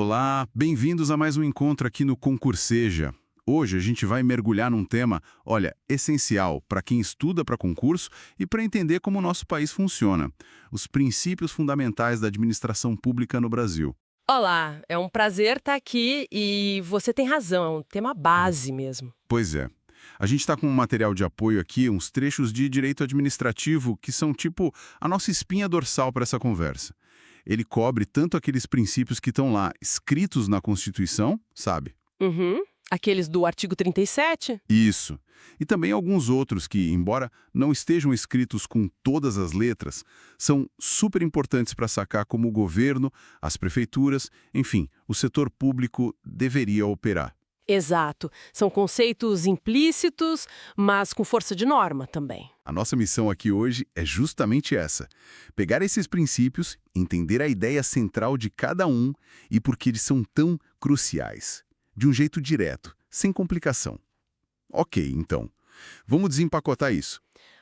Olá, bem-vindos a mais um encontro aqui no Concurseja. Hoje a gente vai mergulhar num tema, olha, essencial para quem estuda para concurso e para entender como o nosso país funciona. Os princípios fundamentais da administração pública no Brasil. Olá, é um prazer estar aqui e você tem razão, é um tema base mesmo. Pois é. A gente está com um material de apoio aqui, uns trechos de direito administrativo que são tipo a nossa espinha dorsal para essa conversa. Ele cobre tanto aqueles princípios que estão lá escritos na Constituição, sabe? Uhum. Aqueles do artigo 37? Isso. E também alguns outros que, embora não estejam escritos com todas as letras, são super importantes para sacar como o governo, as prefeituras, enfim, o setor público deveria operar. Exato. São conceitos implícitos, mas com força de norma também. A nossa missão aqui hoje é justamente essa: pegar esses princípios, entender a ideia central de cada um e por que eles são tão cruciais, de um jeito direto, sem complicação. Ok, então, vamos desempacotar isso.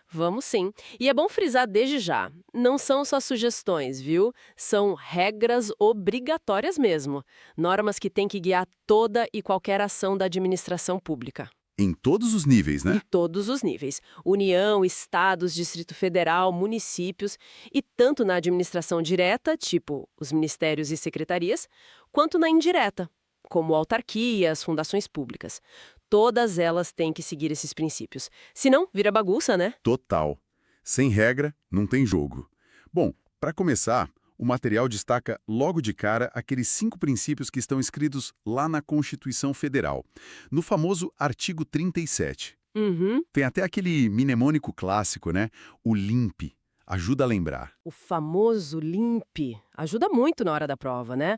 Vamos sim. E é bom frisar desde já, não são só sugestões, viu? São regras obrigatórias mesmo. Normas que têm que guiar toda e qualquer ação da administração pública. Em todos os níveis, Em né? todos os níveis. União, estados, Distrito Federal, municípios e tanto na administração direta, tipo os ministérios e secretarias, quanto na indireta, como autarquias, fundações públicas. Todas elas têm que seguir esses princípios. Senão, vira bagunça, né? Total. Sem regra, não tem jogo. Bom, para começar, o material destaca logo de cara aqueles 5 princípios que estão escritos lá na Constituição Federal, no famoso artigo 37. Uhum. Tem até aquele mnemônico clássico, né? O LIMP. Ajuda a lembrar. O famoso LIMP ajuda muito na hora da prova, né?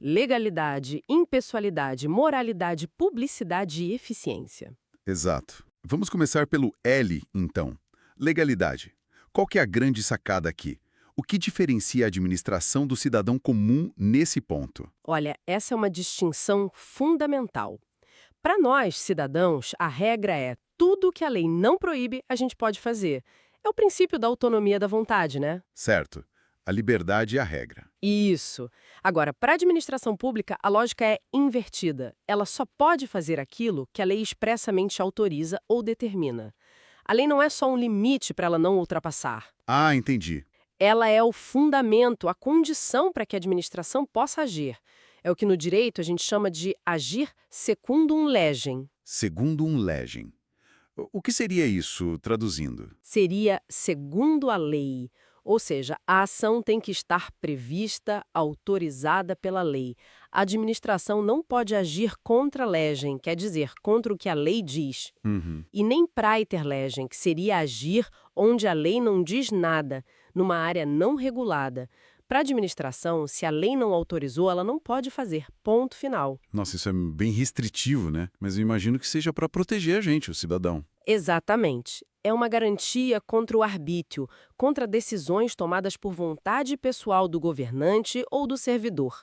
Legalidade, impessoalidade, moralidade, publicidade e eficiência. Exato. Vamos começar pelo L, então. Legalidade. Qual que é a grande sacada aqui? O que diferencia a administração do cidadão comum nesse ponto? Olha, essa é uma distinção fundamental. Para nós, cidadãos, a regra é tudo que a lei não proíbe, a gente pode fazer. É o princípio da autonomia da vontade, né? Certo. A liberdade é a regra. Isso. Agora, para a administração pública, a lógica é invertida. Ela só pode fazer aquilo que a lei expressamente autoriza ou determina. A lei não é só um limite para ela não ultrapassar. Ah, entendi. Ela é o fundamento, a condição para que a administração possa agir. É o que no direito a gente chama de agir secundum legem. Segundo um legem. O que seria isso, traduzindo? Seria segundo a lei. Ou seja, a ação tem que estar prevista, autorizada pela lei. A administração não pode agir contra a legem, quer dizer, contra o que a lei diz. Uhum. E nem praeter legem, que seria agir onde a lei não diz nada, numa área não regulada. Para a administração, se a lei não autorizou, ela não pode fazer. Ponto final. Nossa, isso é bem restritivo, né? Mas eu imagino que seja para proteger a gente, o cidadão. Exatamente. É uma garantia contra o arbítrio, contra decisões tomadas por vontade pessoal do governante ou do servidor.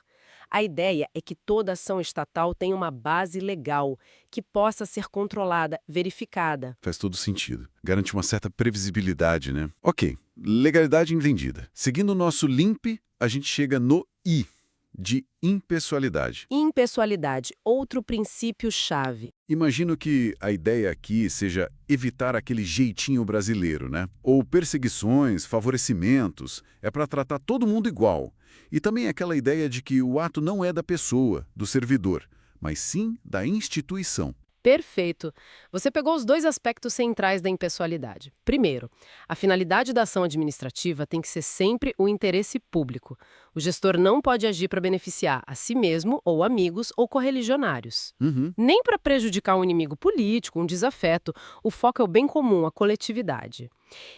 A ideia é que toda ação estatal tenha uma base legal, que possa ser controlada, verificada. Faz todo sentido. Garante uma certa previsibilidade, né? Ok, legalidade entendida. Seguindo o nosso LIMP, a gente chega no I, de impessoalidade. Impessoalidade, outro princípio-chave. Imagino que a ideia aqui seja evitar aquele jeitinho brasileiro, né? Ou perseguições, favorecimentos, é para tratar todo mundo igual. E também aquela ideia de que o ato não é da pessoa, do servidor, mas sim da instituição. Perfeito. Você pegou os dois aspectos centrais da impessoalidade. Primeiro, a finalidade da ação administrativa tem que ser sempre o interesse público. O gestor não pode agir para beneficiar a si mesmo, ou amigos, ou correligionários. Uhum. Nem para prejudicar um inimigo político, um desafeto. O foco é o bem comum, a coletividade.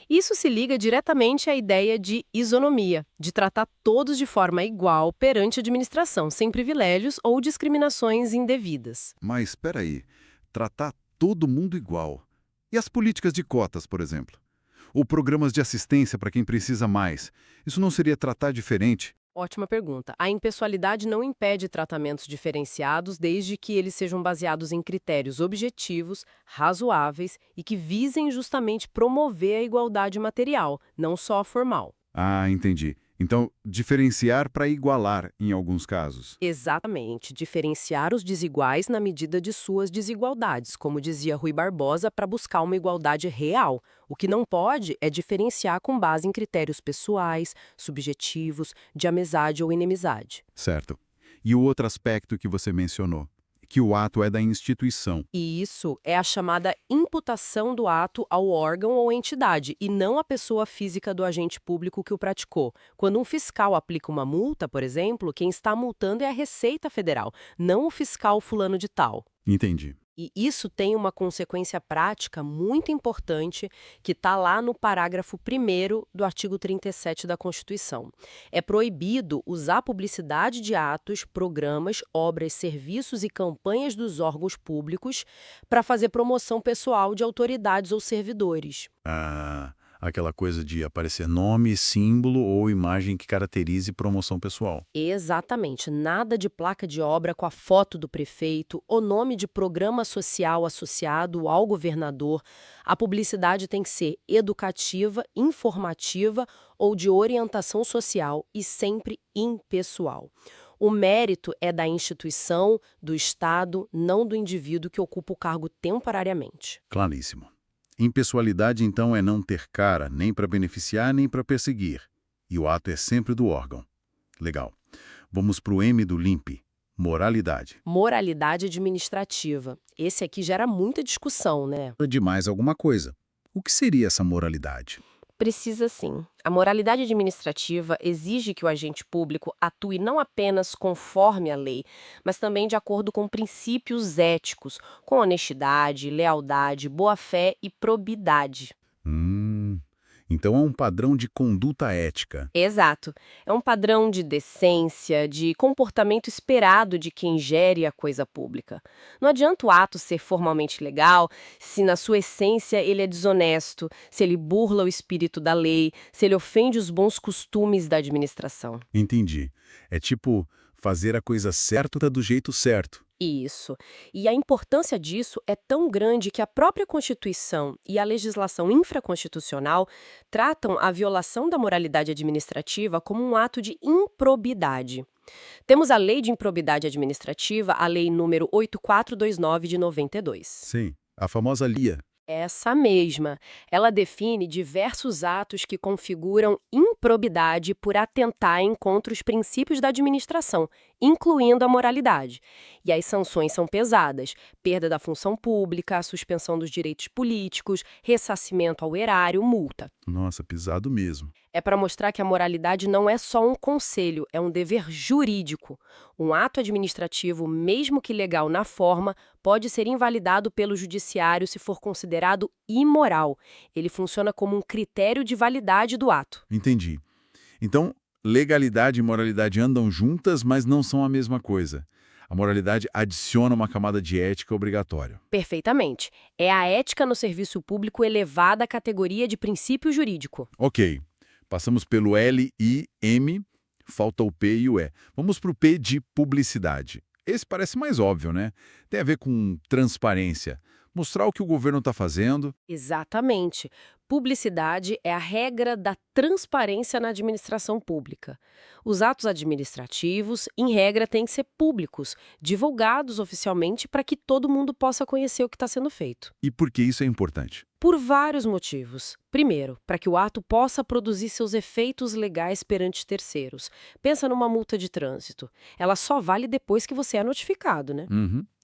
Isso se liga diretamente à ideia de isonomia, de tratar todos de forma igual perante a administração, sem privilégios ou discriminações indevidas. Mas espera aí, tratar todo mundo igual. E as políticas de cotas, por exemplo? Ou programas de assistência para quem precisa mais? Isso não seria tratar diferente? Ótima pergunta. A impessoalidade não impede tratamentos diferenciados desde que eles sejam baseados em critérios objetivos, razoáveis e que visem justamente promover a igualdade material, não só a formal. Ah, entendi. Então, diferenciar para igualar em alguns casos. Exatamente, diferenciar os desiguais na medida de suas desigualdades, como dizia Rui Barbosa, para buscar uma igualdade real. O que não pode é diferenciar com base em critérios pessoais, subjetivos, de amizade ou inimizade. Certo. E o outro aspecto que você mencionou, que o ato é da instituição. E isso é a chamada imputação do ato ao órgão ou entidade, e não à pessoa física do agente público que o praticou. Quando um fiscal aplica uma multa, por exemplo, quem está multando é a Receita Federal, não o fiscal fulano de tal. Entendi. E isso tem uma consequência prática muito importante que está lá no parágrafo 1º do artigo 37 da Constituição. É proibido usar publicidade de atos, programas, obras, serviços e campanhas dos órgãos públicos para fazer promoção pessoal de autoridades ou servidores. Ah, aquela coisa de aparecer nome, símbolo ou imagem que caracterize promoção pessoal. Exatamente, nada de placa de obra com a foto do prefeito, o nome de programa social associado ao governador. A publicidade tem que ser educativa, informativa ou de orientação social e sempre impessoal. O mérito é da instituição, do Estado, não do indivíduo que ocupa o cargo temporariamente. Claríssimo. Impessoalidade, então, é não ter cara nem para beneficiar nem para perseguir. E o ato é sempre do órgão. Legal. Vamos para o M do LIMP. Moralidade. Moralidade administrativa. Esse aqui gera muita discussão, né? De mais alguma coisa. O que seria essa moralidade? Precisa sim. A moralidade administrativa exige que o agente público atue não apenas conforme a lei, mas também de acordo com princípios éticos, com honestidade, lealdade, boa-fé e probidade. Então é um padrão de conduta ética. Exato. É um padrão de decência, de comportamento esperado de quem gere a coisa pública. Não adianta o ato ser formalmente legal se, na sua essência, ele é desonesto, se ele burla o espírito da lei, se ele ofende os bons costumes da administração. Entendi. É tipo fazer a coisa certa do jeito certo. Isso. E a importância disso é tão grande que a própria Constituição e a legislação infraconstitucional tratam a violação da moralidade administrativa como um ato de improbidade. Temos a Lei de Improbidade Administrativa, a Lei número 8429 de 92. Sim, a famosa LIA. Essa mesma. Ela define diversos atos que configuram improbidade por atentarem contra os princípios da administração, incluindo a moralidade. E as sanções são pesadas: perda da função pública, suspensão dos direitos políticos, ressarcimento ao erário, multa. Nossa, pisado mesmo. É para mostrar que a moralidade não é só um conselho, é um dever jurídico. Um ato administrativo, mesmo que legal na forma, pode ser invalidado pelo judiciário se for considerado imoral. Ele funciona como um critério de validade do ato. Entendi. Então, legalidade e moralidade andam juntas, mas não são a mesma coisa. A moralidade adiciona uma camada de ética obrigatória. Perfeitamente. É a ética no serviço público elevada à categoria de princípio jurídico. Ok. Passamos pelo L, I, M, falta o P e o E. Vamos para o P de publicidade. Esse parece mais óbvio, né? Tem a ver com transparência. Mostrar o que o governo está fazendo. Exatamente. Publicidade é a regra da transparência na administração pública. Os atos administrativos, em regra, têm que ser públicos, divulgados oficialmente para que todo mundo possa conhecer o que está sendo feito. E por que isso é importante? Por vários motivos. Primeiro, para que o ato possa produzir seus efeitos legais perante terceiros. Pensa numa multa de trânsito. Ela só vale depois que você é notificado, né?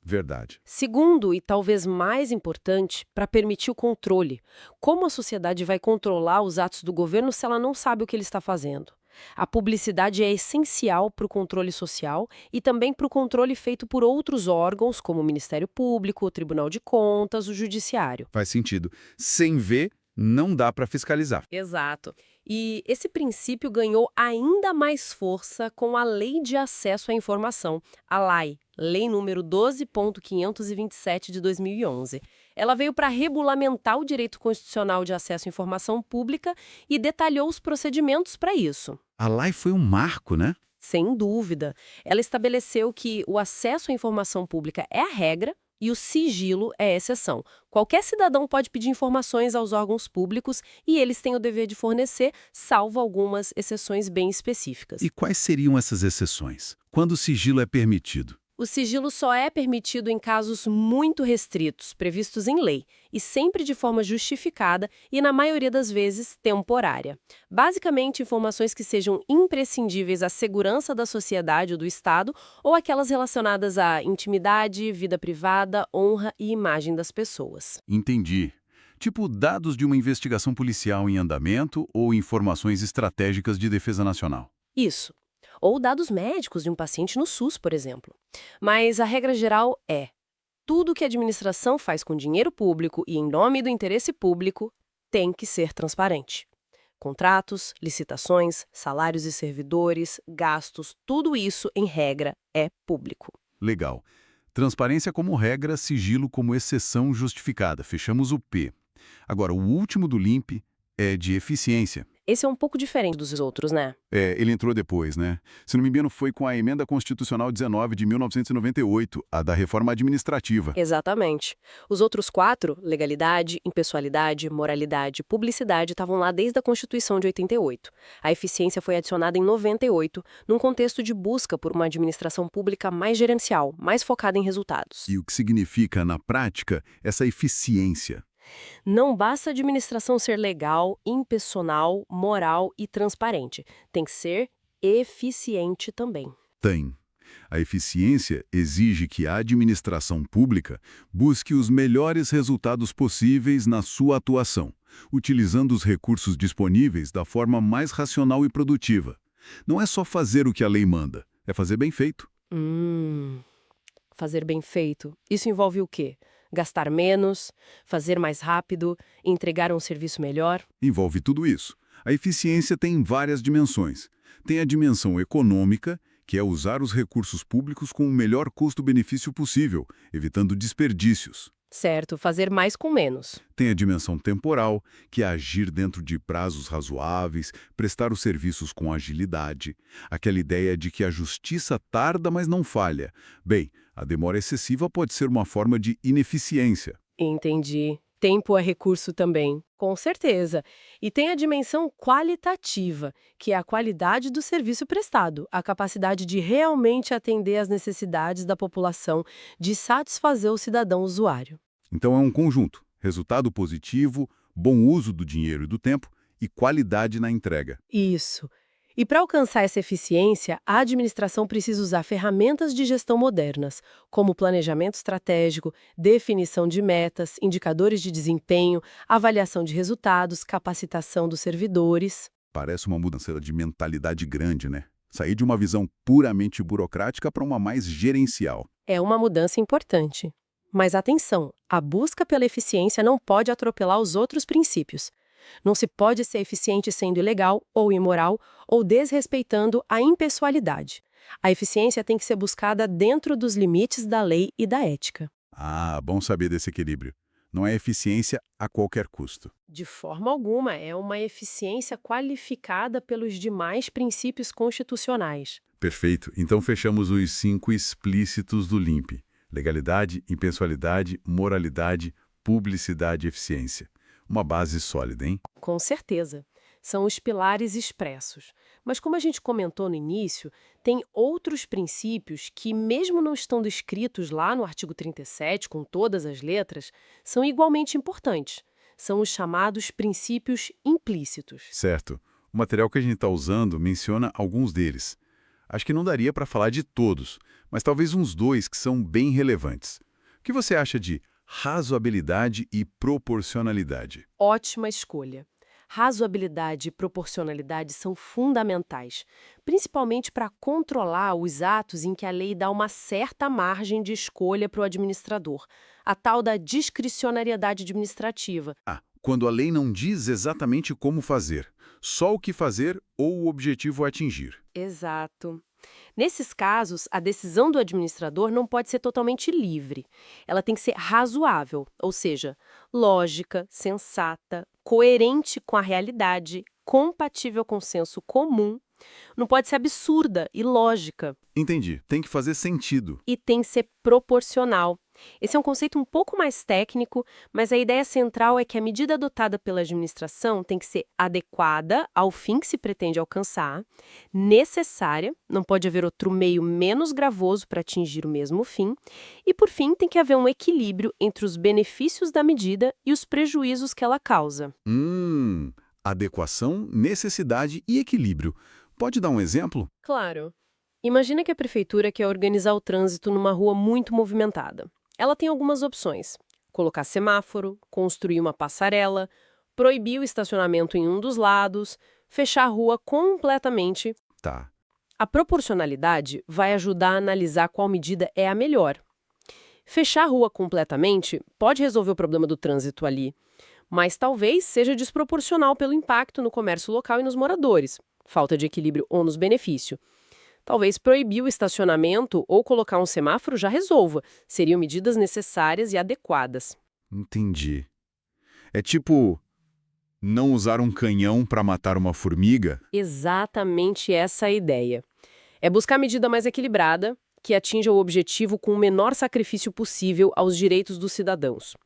Verdade. Segundo, e talvez mais importante, para permitir o controle. Como a sociedade vai controlar os atos do governo se ela não sabe o que ele está fazendo? A publicidade é essencial para o controle social e também para o controle feito por outros órgãos, como o Ministério Público, o Tribunal de Contas, o Judiciário. Faz sentido. Sem ver, não dá para fiscalizar. Exato. E esse princípio ganhou ainda mais força com a Lei de Acesso à Informação, a LAI, Lei número 12.527 de 2011. Ela veio para regulamentar o direito constitucional de acesso à informação pública e detalhou os procedimentos para isso. A LAI foi um marco, né? Sem dúvida. Ela estabeleceu que o acesso à informação pública é a regra e o sigilo é exceção. Qualquer cidadão pode pedir informações aos órgãos públicos e eles têm o dever de fornecer, salvo algumas exceções bem específicas. E quais seriam essas exceções? Quando o sigilo é permitido? O sigilo só é permitido em casos muito restritos, previstos em lei, e sempre de forma justificada e, na maioria das vezes, temporária. Basicamente, informações que sejam imprescindíveis à segurança da sociedade ou do Estado ou aquelas relacionadas à intimidade, vida privada, honra e imagem das pessoas. Entendi. Tipo dados de uma investigação policial em andamento ou informações estratégicas de defesa nacional. Isso. Ou dados médicos de um paciente no SUS, por exemplo. Mas a regra geral é: tudo que a administração faz com dinheiro público e em nome do interesse público tem que ser transparente. Contratos, licitações, salários e servidores, gastos, tudo isso, em regra, é público. Legal. Transparência como regra, sigilo como exceção justificada. Fechamos o P. Agora, o último do LIMP é de eficiência. Esse é um pouco diferente dos outros, né? Ele entrou depois, né? Se não me engano, foi com a Emenda Constitucional 19 de 1998, a da reforma administrativa. Exatamente. Os outros 4, legalidade, impessoalidade, moralidade e publicidade, estavam lá desde a Constituição de 88. A eficiência foi adicionada em 98, num contexto de busca por uma administração pública mais gerencial, mais focada em resultados. E o que significa, na prática, essa eficiência? Não basta a administração ser legal, impessoal, moral e transparente. Tem que ser eficiente também. Tem. A eficiência exige que a administração pública busque os melhores resultados possíveis na sua atuação, utilizando os recursos disponíveis da forma mais racional e produtiva. Não é só fazer o que a lei manda, é fazer bem feito. Fazer bem feito. Isso envolve o quê? Gastar menos, fazer mais rápido, entregar um serviço melhor? Envolve tudo isso. A eficiência tem várias dimensões. Tem a dimensão econômica, que é usar os recursos públicos com o melhor custo-benefício possível, evitando desperdícios. Certo, fazer mais com menos. Tem a dimensão temporal, que é agir dentro de prazos razoáveis, prestar os serviços com agilidade. Aquela ideia de que a justiça tarda, mas não falha. Bem, a demora excessiva pode ser uma forma de ineficiência. Entendi. Tempo é recurso também, com certeza. E tem a dimensão qualitativa, que é a qualidade do serviço prestado, a capacidade de realmente atender às necessidades da população, de satisfazer o cidadão usuário. Então é um conjunto: resultado positivo, bom uso do dinheiro e do tempo e qualidade na entrega. Isso. E para alcançar essa eficiência, a administração precisa usar ferramentas de gestão modernas, como planejamento estratégico, definição de metas, indicadores de desempenho, avaliação de resultados, capacitação dos servidores. Parece uma mudança de mentalidade grande, né? Sair de uma visão puramente burocrática para uma mais gerencial. É uma mudança importante. Mas atenção, a busca pela eficiência não pode atropelar os outros princípios. Não se pode ser eficiente sendo ilegal ou imoral ou desrespeitando a impessoalidade. A eficiência tem que ser buscada dentro dos limites da lei e da ética. Ah, bom saber desse equilíbrio. Não é eficiência a qualquer custo. De forma alguma, é uma eficiência qualificada pelos demais princípios constitucionais. Perfeito. Então fechamos os 5 explícitos do LIMP: legalidade, impessoalidade, moralidade, publicidade e eficiência. Uma base sólida, hein? Com certeza. São os pilares expressos. Mas como a gente comentou no início, tem outros princípios que, mesmo não estando escritos lá no artigo 37, com todas as letras, são igualmente importantes. São os chamados princípios implícitos. Certo. O material que a gente está usando menciona alguns deles. Acho que não daria para falar de todos, mas talvez uns 2 que são bem relevantes. O que você acha de razoabilidade e proporcionalidade? Ótima escolha. Razoabilidade e proporcionalidade são fundamentais, principalmente para controlar os atos em que a lei dá uma certa margem de escolha para o administrador, a tal da discricionariedade administrativa. Quando a lei não diz exatamente como fazer, só o que fazer ou o objetivo a atingir. Exato. Nesses casos, a decisão do administrador não pode ser totalmente livre. Ela tem que ser razoável, ou seja, lógica, sensata, coerente com a realidade, compatível com o senso comum. Não pode ser absurda, ilógica. Entendi. Tem que fazer sentido. E tem que ser proporcional. Esse é um conceito um pouco mais técnico, mas a ideia central é que a medida adotada pela administração tem que ser adequada ao fim que se pretende alcançar, necessária, não pode haver outro meio menos gravoso para atingir o mesmo fim, e, por fim, tem que haver um equilíbrio entre os benefícios da medida e os prejuízos que ela causa. Adequação, necessidade e equilíbrio. Pode dar um exemplo? Claro. Imagina que a prefeitura quer organizar o trânsito numa rua muito movimentada. Ela tem algumas opções: colocar semáforo, construir uma passarela, proibir o estacionamento em um dos lados, fechar a rua completamente. Tá. A proporcionalidade vai ajudar a analisar qual medida é a melhor. Fechar a rua completamente pode resolver o problema do trânsito ali, mas talvez seja desproporcional pelo impacto no comércio local e nos moradores. Falta de equilíbrio ônus-benefício. Talvez proibir o estacionamento ou colocar um semáforo já resolva. Seriam medidas necessárias e adequadas. Entendi. É tipo não usar um canhão para matar uma formiga? Exatamente essa a ideia. É buscar a medida mais equilibrada, que atinja o objetivo com o menor sacrifício possível aos direitos dos cidadãos.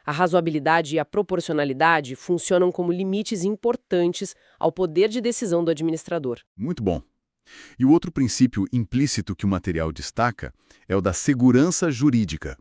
A razoabilidade e a proporcionalidade funcionam como limites importantes ao poder de decisão do administrador. Muito bom. E o outro princípio implícito que o material destaca é o da segurança jurídica.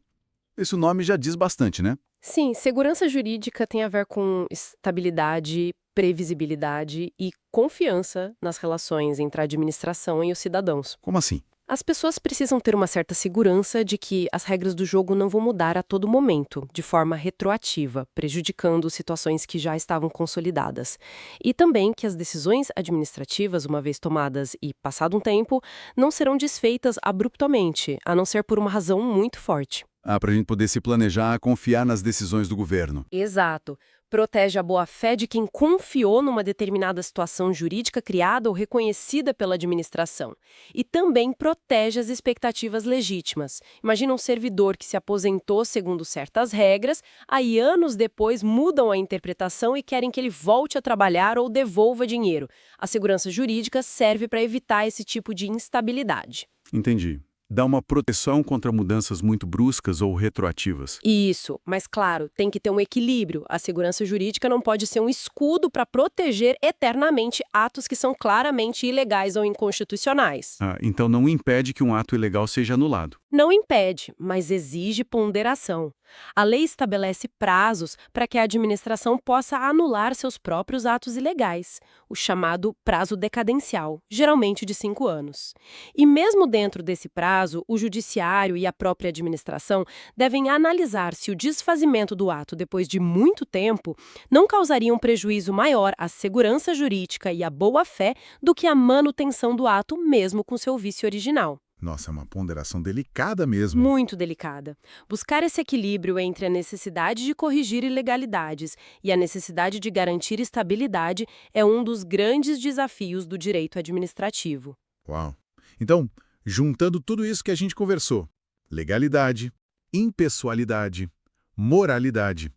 Esse nome já diz bastante, né? Sim, segurança jurídica tem a ver com estabilidade, previsibilidade e confiança nas relações entre a administração e os cidadãos. Como assim? As pessoas precisam ter uma certa segurança de que as regras do jogo não vão mudar a todo momento, de forma retroativa, prejudicando situações que já estavam consolidadas. E também que as decisões administrativas, uma vez tomadas e passado um tempo, não serão desfeitas abruptamente, a não ser por uma razão muito forte. Para a gente poder se planejar, confiar nas decisões do governo. Exato. Protege a boa-fé de quem confiou numa determinada situação jurídica criada ou reconhecida pela administração. E também protege as expectativas legítimas. Imagina um servidor que se aposentou segundo certas regras, aí anos depois mudam a interpretação e querem que ele volte a trabalhar ou devolva dinheiro. A segurança jurídica serve para evitar esse tipo de instabilidade. Entendi. Dá uma proteção contra mudanças muito bruscas ou retroativas. Isso, mas claro, tem que ter um equilíbrio. A segurança jurídica não pode ser um escudo para proteger eternamente atos que são claramente ilegais ou inconstitucionais. Então não impede que um ato ilegal seja anulado. Não impede, mas exige ponderação. A lei estabelece prazos para que a administração possa anular seus próprios atos ilegais, o chamado prazo decadencial, geralmente de 5 anos. E mesmo dentro desse prazo, o judiciário e a própria administração devem analisar se o desfazimento do ato depois de muito tempo não causaria um prejuízo maior à segurança jurídica e à boa-fé do que a manutenção do ato mesmo com seu vício original. Nossa, é uma ponderação delicada mesmo. Muito delicada. Buscar esse equilíbrio entre a necessidade de corrigir ilegalidades e a necessidade de garantir estabilidade é um dos grandes desafios do direito administrativo. Uau! Então, juntando tudo isso que a gente conversou, legalidade, impessoalidade, moralidade,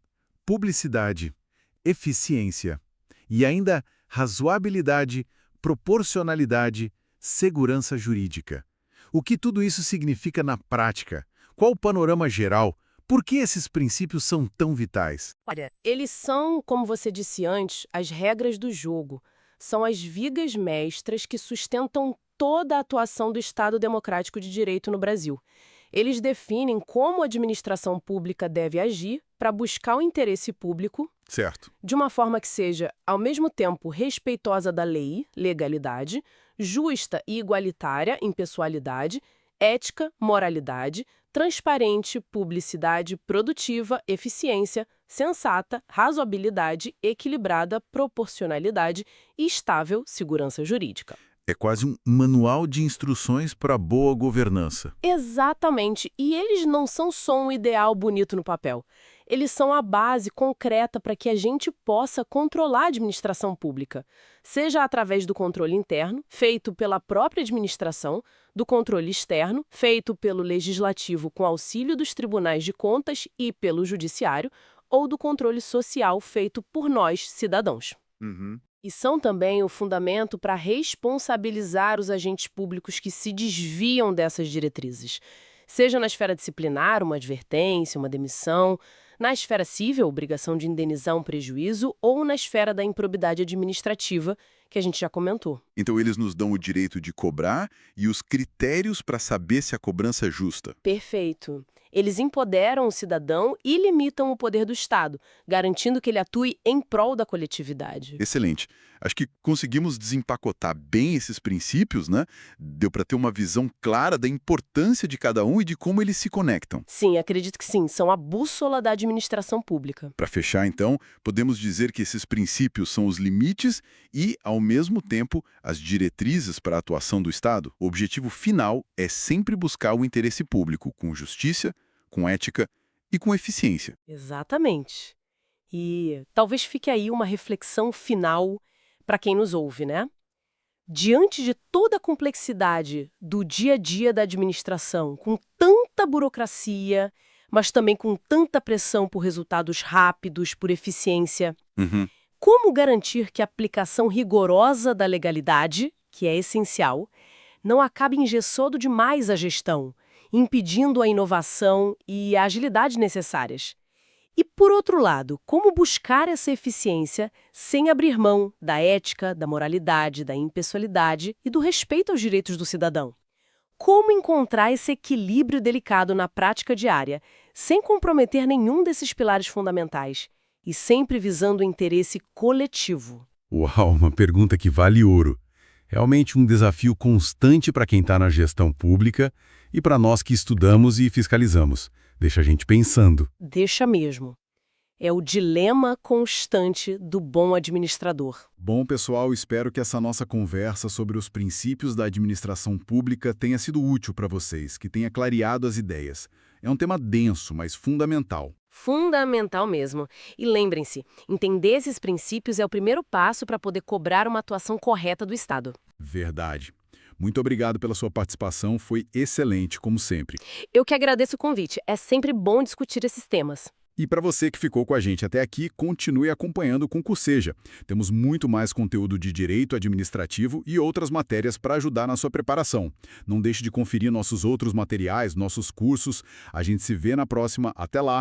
publicidade, eficiência e ainda razoabilidade, proporcionalidade, segurança jurídica. O que tudo isso significa na prática? Qual o panorama geral? Por que esses princípios são tão vitais? Olha, eles são, como você disse antes, as regras do jogo. São as vigas mestras que sustentam toda a atuação do Estado Democrático de Direito no Brasil. Eles definem como a administração pública deve agir para buscar o interesse público, Certo. de uma forma que seja, ao mesmo tempo, respeitosa da lei, legalidade, justa e igualitária, impessoalidade, ética, moralidade, transparente, publicidade, produtiva, eficiência, sensata, razoabilidade, equilibrada, proporcionalidade e estável, segurança jurídica. É quase um manual de instruções para boa governança. Exatamente. E eles não são só um ideal bonito no papel. Eles são a base concreta para que a gente possa controlar a administração pública, seja através do controle interno, feito pela própria administração, do controle externo, feito pelo legislativo com auxílio dos tribunais de contas e pelo judiciário, ou do controle social feito por nós, cidadãos. E são também o fundamento para responsabilizar os agentes públicos que se desviam dessas diretrizes. Seja na esfera disciplinar, uma advertência, uma demissão, na esfera civil, obrigação de indenizar um prejuízo, ou na esfera da improbidade administrativa, que a gente já comentou. Então eles nos dão o direito de cobrar e os critérios para saber se a cobrança é justa. Perfeito. Eles empoderam o cidadão e limitam o poder do Estado, garantindo que ele atue em prol da coletividade. Excelente. Acho que conseguimos desempacotar bem esses princípios, né? Deu para ter uma visão clara da importância de cada um e de como eles se conectam. Sim, acredito que sim, são a bússola da administração pública. Para fechar, então, podemos dizer que esses princípios são os limites e, ao mesmo tempo, as diretrizes para a atuação do Estado. O objetivo final é sempre buscar o interesse público, com justiça, com ética e com eficiência. Exatamente. E talvez fique aí uma reflexão final para quem nos ouve, né? Diante de toda a complexidade do dia a dia da administração, com tanta burocracia, mas também com tanta pressão por resultados rápidos, por eficiência, como garantir que a aplicação rigorosa da legalidade, que é essencial, não acabe engessando demais a gestão, impedindo a inovação e a agilidade necessárias? E, por outro lado, como buscar essa eficiência sem abrir mão da ética, da moralidade, da impessoalidade e do respeito aos direitos do cidadão? Como encontrar esse equilíbrio delicado na prática diária, sem comprometer nenhum desses pilares fundamentais e sempre visando o interesse coletivo? Uau, uma pergunta que vale ouro. Realmente um desafio constante para quem está na gestão pública e para nós que estudamos e fiscalizamos. Deixa a gente pensando. Deixa mesmo. É o dilema constante do bom administrador. Bom, pessoal, espero que essa nossa conversa sobre os princípios da administração pública tenha sido útil para vocês, que tenha clareado as ideias. É um tema denso, mas fundamental. Fundamental mesmo. E lembrem-se, entender esses princípios é o primeiro passo para poder cobrar uma atuação correta do Estado. Verdade. Muito obrigado pela sua participação, foi excelente, como sempre. Eu que agradeço o convite. É sempre bom discutir esses temas. E para você que ficou com a gente até aqui, continue acompanhando o Concurseja. Temos muito mais conteúdo de direito administrativo e outras matérias para ajudar na sua preparação. Não deixe de conferir nossos outros materiais, nossos cursos. A gente se vê na próxima. Até lá!